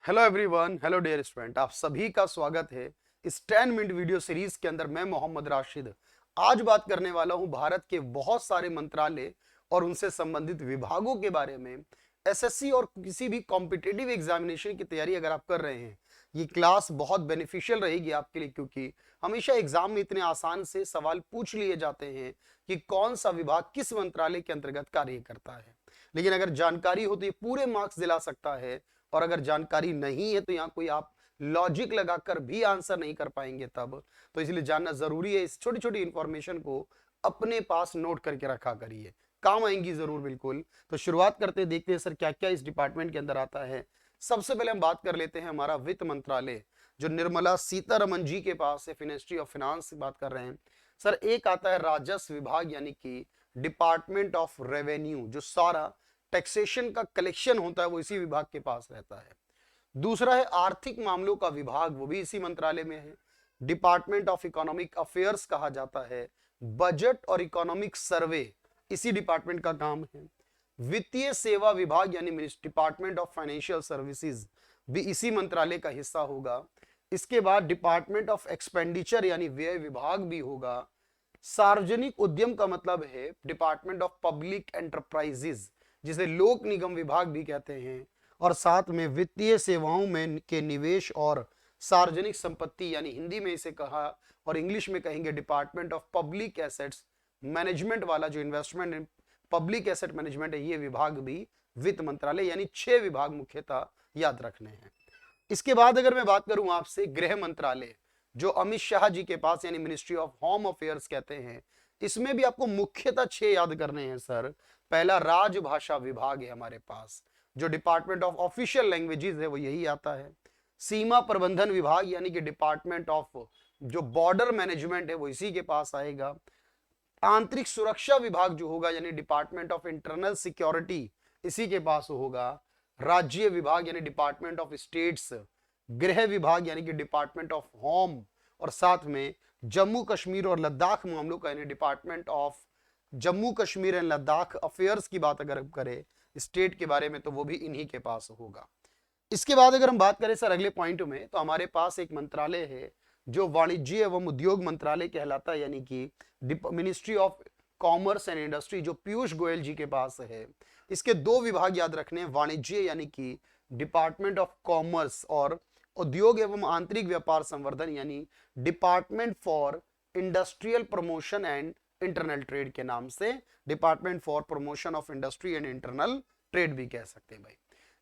Hello everyone, hello dear student, आप सभी का स्वागत है इस 10 मिनट वीडियो सीरीज के अंदर। मैं मोहम्मद राशिद आज बात करने वाला हूं भारत के बहुत सारे मंत्रालय और उनसे संबंधित विभागों के बारे में। एसएससी और किसी भी कॉम्पिटिटिव एग्जामिनेशन की तैयारी अगर आप कर रहे हैं, ये क्लास बहुत बेनिफिशियल रहेगी आपके लिए, क्योंकि हमेशा एग्जाम में इतने आसान से सवाल पूछ लिए जाते हैं कि कौन सा विभाग किस मंत्रालय के अंतर्गत कार्य करता है। लेकिन अगर जानकारी हो तो ये पूरे मार्क्स दिला सकता है, और अगर जानकारी नहीं है तो यहाँ कोई आप लॉजिक लगाकर भी आंसर नहीं कर पाएंगे तब। तो इसलिए जानना जरूरी है, इस छोटी छोटी इंफॉर्मेशन को अपने पास नोट करके रखा करिए, काम आएंगी जरूर बिल्कुल। तो शुरुआत करते हैं, देखते हैं सर क्या क्या इस डिपार्टमेंट के अंदर आता है। सबसे पहले हम बात कर लेते हैं हमारा वित्त मंत्रालय, जो निर्मला सीतारमन जी के पास है, मिनिस्ट्री ऑफ फाइनेंस की बात कर रहे हैं सर। एक आता है राजस्व विभाग यानी कि डिपार्टमेंट ऑफ रेवेन्यू, जो सारा टैक्सेशन का कलेक्शन होता है वो इसी विभाग के पास रहता है। दूसरा है आर्थिक मामलों का विभाग, वो भी इसी मंत्रालय में है, डिपार्टमेंट ऑफ इकोनॉमिक अफेयर्स कहा जाता है। बजट और इकोनॉमिक सर्वे इसी डिपार्टमेंट का काम है। वित्तीय सेवा विभाग यानी डिपार्टमेंट ऑफ फाइनेंशियल सर्विसेज भी इसी मंत्रालय का हिस्सा होगा। इसके बाद डिपार्टमेंट ऑफ एक्सपेंडिचर यानी व्यय विभाग भी होगा। सार्वजनिक उद्यम का मतलब है डिपार्टमेंट ऑफ पब्लिक एंटरप्राइजेज, जिसे लोक निगम विभाग भी कहते हैं। और साथ में वित्तीय सेवाओं में के निवेश और सार्वजनिक संपत्ति यानी हिंदी में इसे कहा और इंग्लिश में कहेंगे department of public assets management वाला, जो investment in public asset management है, ये विभाग भी वित्त मंत्रालय, यानी 6 विभाग मुख्यतः याद रखने हैं। इसके बाद अगर मैं बात करूं आपसे गृह मंत्रालय, जो अमित शाह जी के पास यानी मिनिस्ट्री ऑफ होम अफेयर्स कहते हैं, इसमें भी आपको मुख्यतः 6 याद करने हैं सर। पहला राजभाषा विभाग है हमारे पास, जो डिपार्टमेंट ऑफ ऑफिशियल लैंग्वेजेस है वो यही आता है। सीमा प्रबंधन विभाग यानी कि डिपार्टमेंट ऑफ जो बॉर्डर मैनेजमेंट है वो इसी के पास आएगा। आंतरिक सुरक्षा विभाग जो होगा यानी डिपार्टमेंट ऑफ इंटरनल सिक्योरिटी इसी के पास होगा। राज्य विभाग यानी डिपार्टमेंट ऑफ स्टेट्स। गृह विभाग यानी कि डिपार्टमेंट ऑफ होम। और साथ में जम्मू कश्मीर और लद्दाख मामलों का यानी department of Jammu Kashmir and Ladakh affairs की बात अगर करें स्टेट के बारे में, तो वो भी इन्हीं के पास होगा। इसके बाद अगर हम बात करें सर अगले पॉइंट में, तो हमारे पास एक मंत्रालय है जो वाणिज्य एवं उद्योग मंत्रालय कहलाता है, यानी कि ministry of commerce and industry, जो पीयूष गोयल जी के पास है। इसके 2 विभाग याद रखने हैं, वाणिज्य यानी कि डिपार्टमेंट ऑफ कॉमर्स, और उद्योग एवं आंतरिक व्यापार संवर्धन यानी department for industrial promotion and internal trade के नाम से department for promotion of industry and internal trade भी कह सकते हैं भाई।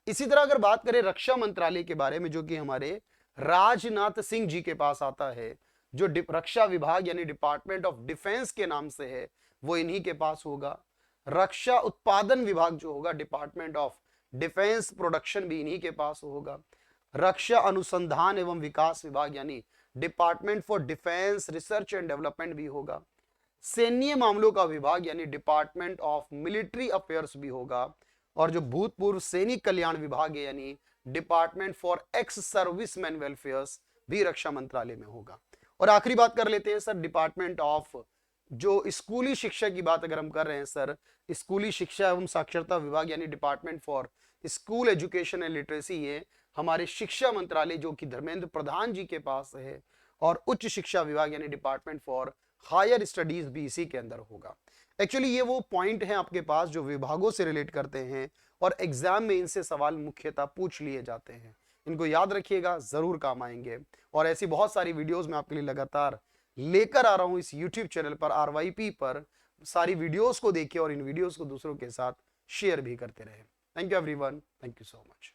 इसी तरह अगर बात करें रक्षा मंत्रालय के बारे में, जो कि हमारे राजनाथ सिंह जी के पास आता है, जो रक्षा विभाग यानी डिपार्टमेंट ऑफ डिफेंस के नाम से है, वो इन्हीं के पास होगा। रक्षा उत्पादन विभाग जो होगा डिपार्टमेंट ऑफ डिफेंस प्रोडक्शन भी इन्हीं के पास होगा। रक्षा अनुसंधान एवं विकास विभाग यानी department for defence research and development भी होगा। सैन्य मामलों का विभाग यानी डिपार्टमेंट ऑफ मिलिट्री अफेयर्स भी होगा। और जो भूतपूर्व सैनिक कल्याण विभाग है यानी department for ex serviceman welfares भी रक्षा मंत्रालय में होगा। और आखिरी बात कर लेते हैं सर डिपार्टमेंट ऑफ जो स्कूली शिक्षा की बात अगर हम कर रहे हैं सर, स्कूली शिक्षा एवं साक्षरता विभाग यानी department for school education and literacy, ये हमारे शिक्षा मंत्रालय जो कि धर्मेंद्र प्रधान जी के पास है। और उच्च शिक्षा विभाग यानी डिपार्टमेंट फॉर हायर स्टडीज भी इसी के अंदर होगा। एक्चुअली ये वो पॉइंट हैं आपके पास जो विभागों से रिलेट करते हैं और एग्जाम में इनसे सवाल मुख्यतः पूछ लिए जाते हैं। इनको याद रखिएगा, जरूर काम आएंगे। और ऐसी बहुत सारी वीडियोस मैं आपके लिए लगातार लेकर आ रहा हूं इस यूट्यूब चैनल पर, RYP पर। सारी वीडियोस को देखिए और इन वीडियोस को दूसरों के साथ शेयर भी करते रहे। Thank you everyone, thank you so much.